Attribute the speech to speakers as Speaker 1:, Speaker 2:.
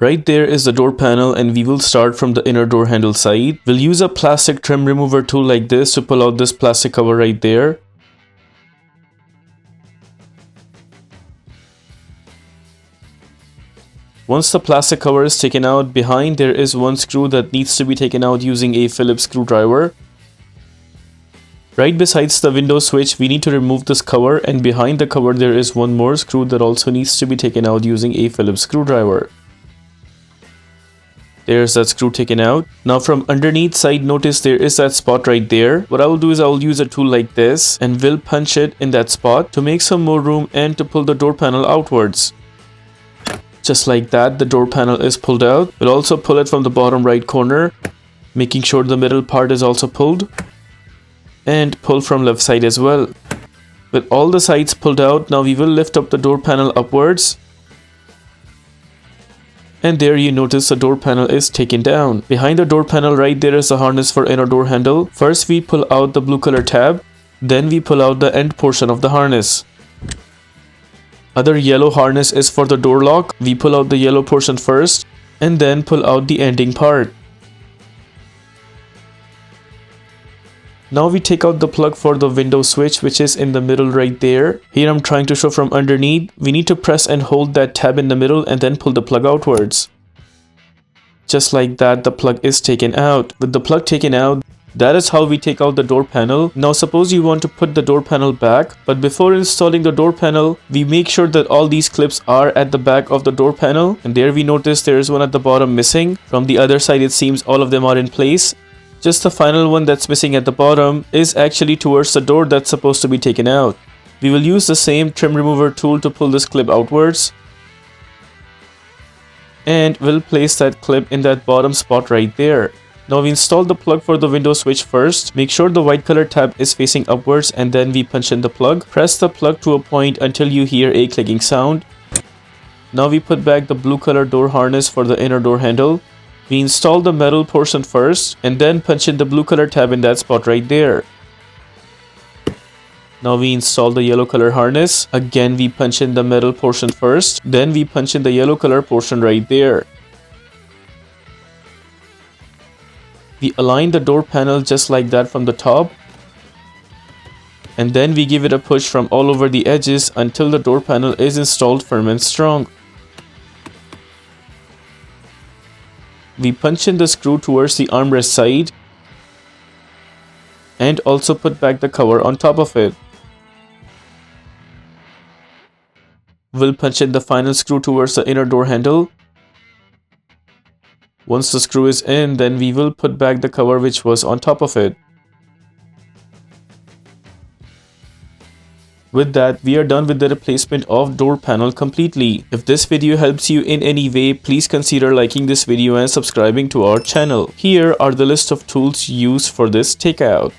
Speaker 1: Right there is the door panel, and we will start from the inner door handle side. We'll use a plastic trim remover tool like this to pull out this plastic cover right there. Once the plastic cover is taken out, behind there is one screw that needs to be taken out using a Phillips screwdriver. Right besides the window switch, we need to remove this cover, and behind the cover there is one more screw that also needs to be taken out using a Phillips screwdriver. There's that screw taken out. Now from underneath side, notice there is that spot right there. What I will do is I will use a tool like this and will punch it in that spot to make some more room and to pull the door panel outwards. Just like that, the door panel is pulled out. We'll also pull it from the bottom right corner, making sure the middle part is also pulled. And pull from left side as well. With all the sides pulled out, now we will lift up the door panel upwards. And there you notice the door panel is taken down. Behind the door panel right there is the harness for inner door handle. First we pull out the blue color tab, then we pull out the end portion of the harness. Other yellow harness is for the door lock. We pull out the yellow portion first and then pull out the ending part. Now we take out the plug for the window switch, which is in the middle right there. Here I'm trying to show from underneath. We need to press and hold that tab in the middle and then pull the plug outwards. Just like that, the plug is taken out. With the plug taken out, that is how we take out the door panel. Now suppose you want to put the door panel back, but before installing the door panel, we make sure that all these clips are at the back of the door panel. And there we notice there is one at the bottom missing. From the other side it seems all of them are in place. Just the final one that's missing at the bottom is actually towards the door that's supposed to be taken out. We will use the same trim remover tool to pull this clip outwards. And we'll place that clip in that bottom spot right there. Now we install the plug for the window switch first. Make sure the white color tab is facing upwards and then we punch in the plug. Press the plug to a point until you hear a clicking sound. Now we put back the blue color door harness for the inner door handle. We install the metal portion first and then punch in the blue color tab in that spot right there. Now we install the yellow color harness. Again we punch in the metal portion first, then we punch in the yellow color portion right there. We align the door panel just like that from the top. And then we give it a push from all over the edges until the door panel is installed firm and strong. We punch in the screw towards the armrest side and also put back the cover on top of it. We'll punch in the final screw towards the inner door handle. Once the screw is in, then we will put back the cover which was on top of it. With that, we are done with the replacement of door panel completely. If this video helps you in any way, please consider liking this video and subscribing to our channel. Here are the list of tools used for this takeout.